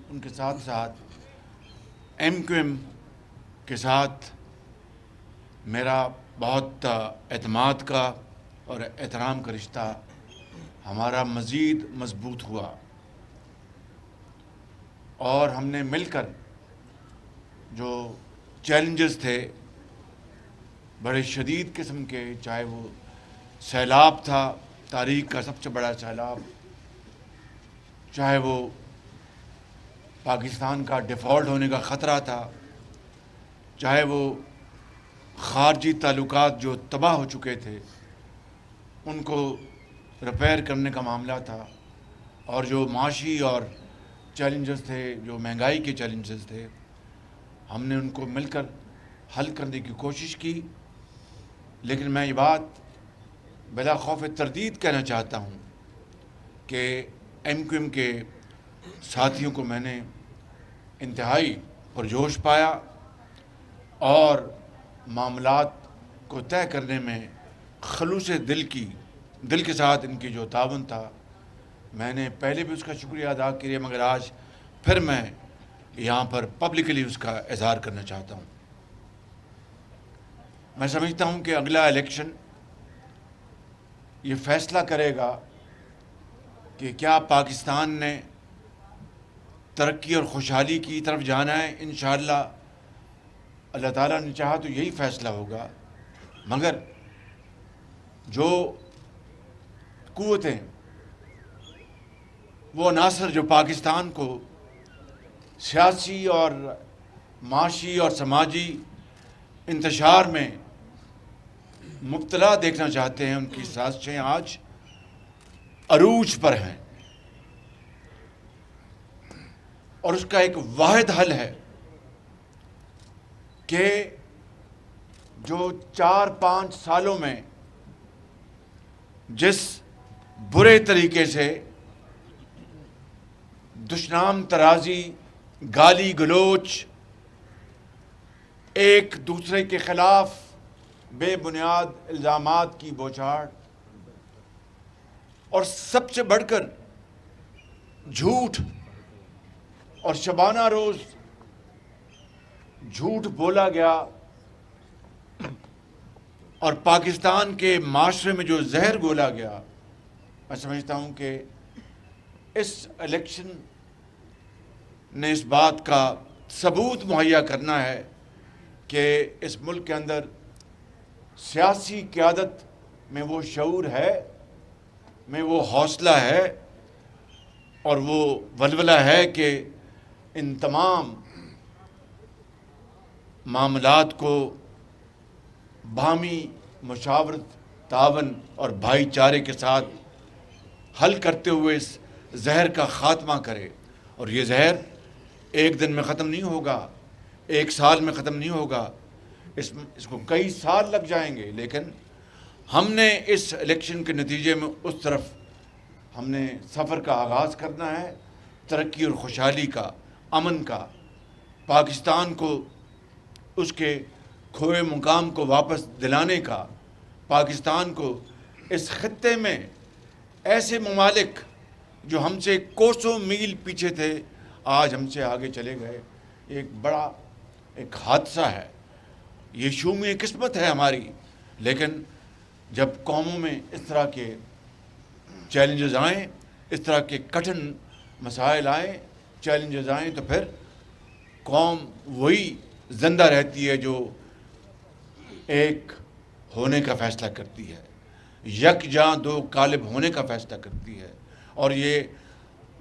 ان کے ساتھ ساتھ ایم کیو ایم کے ساتھ میرا بہت اعتماد کا اور احترام کا رشتہ ہمارا مزید مضبوط ہوا، اور ہم نے مل کر جو چیلنجز تھے بڑے شدید قسم کے، چاہے وہ سیلاب تھا، تاریخ کا سب سے بڑا سیلاب، چاہے وہ پاکستان کا ڈیفالٹ ہونے کا خطرہ تھا، چاہے وہ خارجی تعلقات جو تباہ ہو چکے تھے ان کو ریپیئر کرنے کا معاملہ تھا، اور جو معاشی اور چیلنجز تھے، جو مہنگائی کے چیلنجز تھے، ہم نے ان کو مل کر حل کرنے کی کوشش کی۔ لیکن میں یہ بات بلا خوف تردید کہنا چاہتا ہوں کہ ایم کیو ایم کے ساتھیوں کو میں نے انتہائی پرجوش پایا، اور معاملات کو طے کرنے میں خلوص دل کے ساتھ ان کی جو تعاون تھا، میں نے پہلے بھی اس کا شکریہ ادا کیا، مگر آج پھر میں یہاں پر پبلکلی اس کا اظہار کرنا چاہتا ہوں۔ میں سمجھتا ہوں کہ اگلا الیکشن یہ فیصلہ کرے گا کہ کیا پاکستان نے ترقی اور خوشحالی کی طرف جانا ہے۔ انشاءاللہ اللہ تعالیٰ نے چاہا تو یہی فیصلہ ہوگا، مگر جو قوتیں، وہ عناصر جو پاکستان کو سیاسی اور معاشی اور سماجی انتشار میں مبتلا دیکھنا چاہتے ہیں، ان کی سازشیں آج عروج پر ہیں، اور اس کا ایک واحد حل ہے کہ جو 4-5 سالوں میں جس برے طریقے سے دشنام ترازی، گالی گلوچ، ایک دوسرے کے خلاف بے بنیاد الزامات کی بوچھاڑ، اور سب سے بڑھ کر جھوٹ اور شبانہ روز جھوٹ بولا گیا، اور پاکستان کے معاشرے میں جو زہر گھولا گیا، میں سمجھتا ہوں کہ اس الیکشن نے اس بات کا ثبوت مہیا کرنا ہے کہ اس ملک کے اندر سیاسی قیادت میں وہ شعور ہے، میں وہ حوصلہ ہے، اور وہ ولولہ ہے کہ ان تمام معاملات کو باہمی مشاورت، تعاون اور بھائی چارے کے ساتھ حل کرتے ہوئے اس زہر کا خاتمہ کرے۔ اور یہ زہر ایک دن میں ختم نہیں ہوگا، ایک سال میں ختم نہیں ہوگا، اس کو کئی سال لگ جائیں گے، لیکن ہم نے اس الیکشن کے نتیجے میں اس طرف ہم نے سفر کا آغاز کرنا ہے، ترقی اور خوشحالی کا، امن کا، پاکستان کو اس کے کھوئے مقام کو واپس دلانے کا، پاکستان کو اس خطے میں ایسے ممالک جو ہم سے کوسوں میل پیچھے تھے آج ہم سے آگے چلے گئے، ایک بڑا ایک حادثہ ہے، یہ شومی قسمت ہے ہماری۔ لیکن جب قوموں میں اس طرح کے چیلنجز آئیں، اس طرح کے کٹھن مسائل آئیں، چیلنجز آئیں، تو پھر قوم وہی زندہ رہتی ہے جو ایک ہونے کا فیصلہ کرتی ہے، یکجاں دو غالب ہونے کا فیصلہ کرتی ہے، اور یہ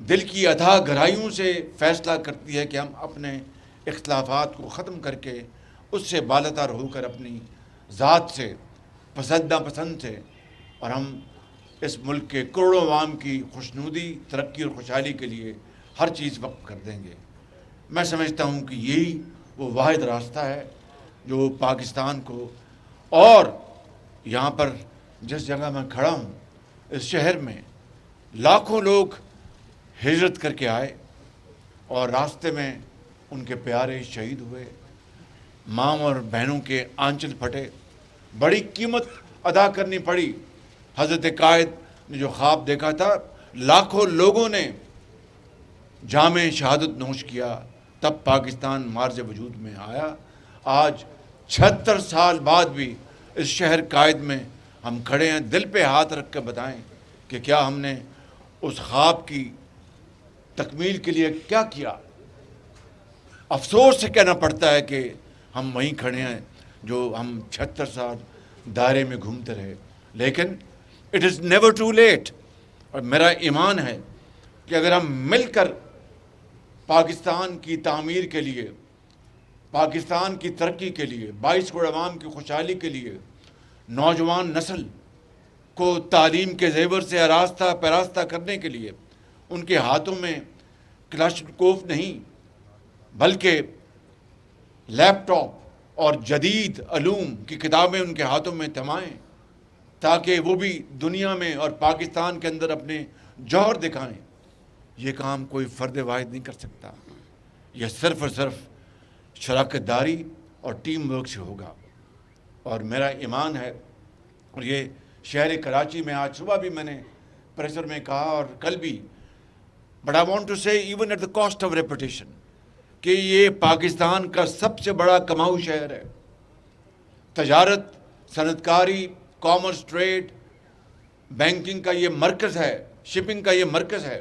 دل کی اتھاہ گہرائیوں سے فیصلہ کرتی ہے کہ ہم اپنے اختلافات کو ختم کر کے اس سے بالاتر ہو کر اپنی ذات سے، پسند ناپسند سے، اور ہم اس ملک کے کروڑوں عوام کی خوشنودی، ترقی اور خوشحالی کے لیے ہر چیز وقف کر دیں گے۔ میں سمجھتا ہوں کہ یہی وہ واحد راستہ ہے جو پاکستان کو، اور یہاں پر جس جگہ میں کھڑا ہوں اس شہر میں لاکھوں لوگ ہجرت کر کے آئے، اور راستے میں ان کے پیارے شہید ہوئے، ماں اور بہنوں کے آنچل پھٹے، بڑی قیمت ادا کرنی پڑی۔ حضرت قائد نے جو خواب دیکھا تھا، لاکھوں لوگوں نے جام شہادت نوش کیا، تب پاکستان مارز وجود میں آیا۔ آج 76 سال بعد بھی اس شہر قائد میں ہم کھڑے ہیں۔ دل پہ ہاتھ رکھ کے بتائیں کہ کیا ہم نے اس خواب کی تکمیل کے لیے کیا کیا؟ افسوس سے کہنا پڑتا ہے کہ ہم وہیں کھڑے ہیں جو ہم 76 سال دائرے میں گھومتے رہے، لیکن it is never too late. اور میرا ایمان ہے کہ اگر ہم مل کر پاکستان کی تعمیر کے لیے، پاکستان کی ترقی کے لیے، 22 کروڑ عوام کی خوشحالی کے لیے، نوجوان نسل کو تعلیم کے زیور سے آراستہ پیراستہ کرنے کے لیے ان کے ہاتھوں میں کلاشنکوف نہیں بلکہ لیپ ٹاپ اور جدید علوم کی کتابیں ان کے ہاتھوں میں تھمائیں، تاکہ وہ بھی دنیا میں اور پاکستان کے اندر اپنے جوہر دکھائیں، یہ کام کوئی فرد واحد نہیں کر سکتا۔ یہ صرف اور صرف شراکت داری اور ٹیم ورک سے ہوگا۔ اور میرا ایمان ہے، اور یہ شہر کراچی میں آج صبح بھی میں نے پریسر میں کہا اور کل بھی، but I want to say even at the cost of reputation, کہ یہ پاکستان کا سب سے بڑا کماؤ شہر ہے۔ تجارت، صنعت کاری، کامرس، ٹریڈ، بینکنگ کا یہ مرکز ہے، شپنگ کا یہ مرکز ہے،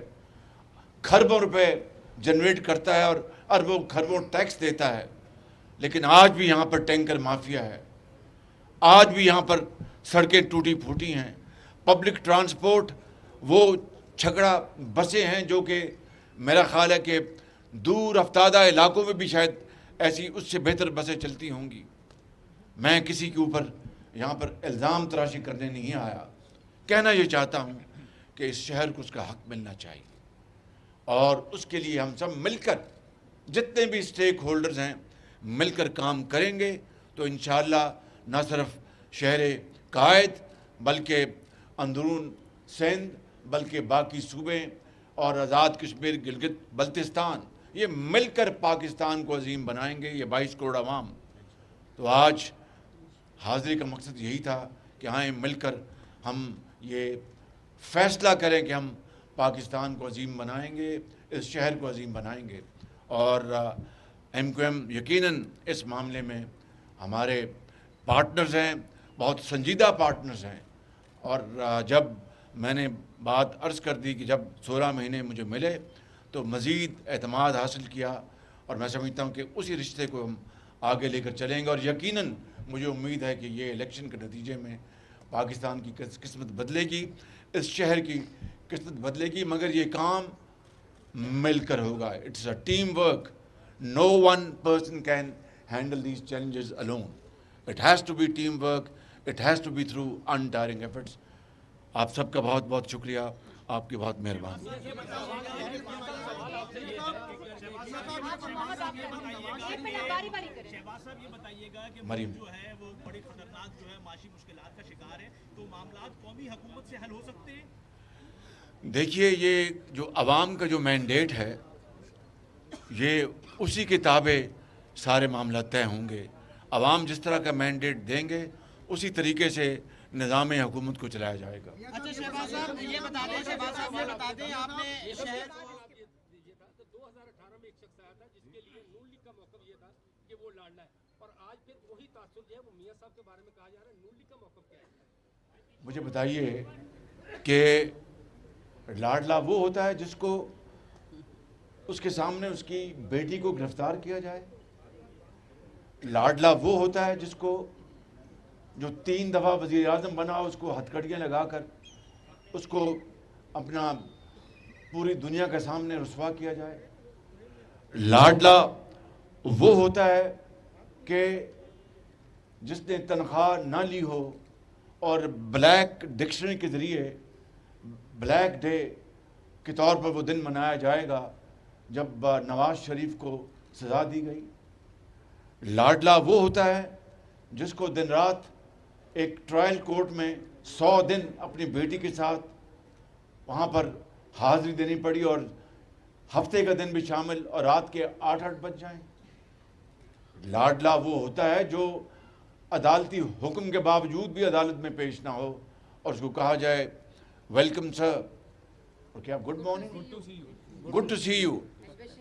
کھربوں روپے جنریٹ کرتا ہے اور اربوں کھربوں ٹیکس دیتا ہے، لیکن آج بھی یہاں پر ٹینکر مافیا ہے، آج بھی یہاں پر سڑکیں ٹوٹی پھوٹی ہیں، پبلک ٹرانسپورٹ وہ چھکڑا بسیں ہیں جو کہ میرا خیال ہے کہ دور افتادہ علاقوں میں بھی شاید ایسی اس سے بہتر بسیں چلتی ہوں گی۔ میں کسی کے اوپر یہاں پر الزام تراشی کرنے نہیں آیا، کہنا یہ چاہتا ہوں کہ اس شہر کو اس کا حق ملنا چاہیے، اور اس کے لیے ہم سب مل کر، جتنے بھی اسٹیک ہولڈرز ہیں، مل کر کام کریں گے تو انشاءاللہ نہ صرف شہر قائد بلکہ اندرون سندھ بلکہ باقی صوبے اور آزاد کشمیر، گلگت بلتستان، یہ مل کر پاکستان کو عظیم بنائیں گے، یہ 22 کروڑ عوام۔ تو آج حاضری کا مقصد یہی تھا کہ آئیں مل کر ہم یہ فیصلہ کریں کہ ہم پاکستان کو عظیم بنائیں گے، اس شہر کو عظیم بنائیں گے۔ اور ایم کیو ایم یقیناً اس معاملے میں ہمارے پارٹنرز ہیں، بہت سنجیدہ پارٹنرز ہیں، اور جب میں نے بات عرض کر دی کہ جب 16 مہینے مجھے ملے تو مزید اعتماد حاصل کیا، اور میں سمجھتا ہوں کہ اسی رشتے کو ہم آگے لے کر چلیں گے، اور یقیناً مجھے امید ہے کہ یہ الیکشن کے نتیجے میں پاکستان کی قسمت بدلے گی، اس شہر کی قسمت بدلے گی، مگر یہ کام مل کر ہوگا۔ It's a team work, no one person can handle these challenges alone. It has to be team work, it has to be through untiring efforts. آپ سب کا بہت بہت شکریہ، آپ کی بہت مہربانی۔ شہباز صاحب یہ بتائیے گا کہ مریم جو ہے وہ بڑی خطرناک جو ہے معاشی مشکلات کا شکار ہے، تو معاملات قومی حکومت سے حل ہو سکتے ہیں؟ دیکھیے، یہ جو عوام کا جو مینڈیٹ ہے، یہ اسی کے تابع سارے معاملات طے ہوں گے۔ عوام جس طرح کا مینڈیٹ دیں گے اسی طریقے سے نظام حکومت کو چلایا جائے گا۔ اچھا شہباز صاحب یہ بتا دیں، شہباز صاحب یہ بتا دیں، آپ نے شہر 2018 میں ایک شخص آیا تھا جس کے لیے نون لیگ کا موقف یہ تھا کہ وہ لاڈلا ہے، اور آج پھر وہی تاثر جو ہے وہ میاں صاحب کے بارے میں کہا جا رہا ہے، نون لیگ کا موقف کیا ہے؟ مجھے بتائیے کہ لاڈلا وہ ہوتا ہے جس کو اس کے سامنے اس کی بیٹی کو گرفتار کیا جائے؟ لاڈلا وہ ہوتا ہے جس کو جو 3 دفعہ وزیر اعظم بنا اس کو ہتھکڑیاں لگا کر اس کو اپنا پوری دنیا کے سامنے رسوا کیا جائے؟ لاڈلا وہ ہوتا ہے کہ جس نے تنخواہ نہ لی ہو اور بلیک ڈکشنری کے ذریعے بلیک ڈے کے طور پر وہ دن منایا جائے گا جب نواز شریف کو سزا دی گئی؟ لاڈلا وہ ہوتا ہے جس کو دن رات ایک ٹرائل کورٹ میں 100 دن اپنی بیٹی کے ساتھ وہاں پر حاضری دینی پڑی، اور ہفتے کا دن بھی شامل، اور رات کے 8 بج جائیں۔ لاڈلا وہ ہوتا ہے جو عدالتی حکم کے باوجود بھی عدالت میں پیش نہ ہو اور اس کو کہا جائے ویلکم سر، اور کیا good morning, good to see you,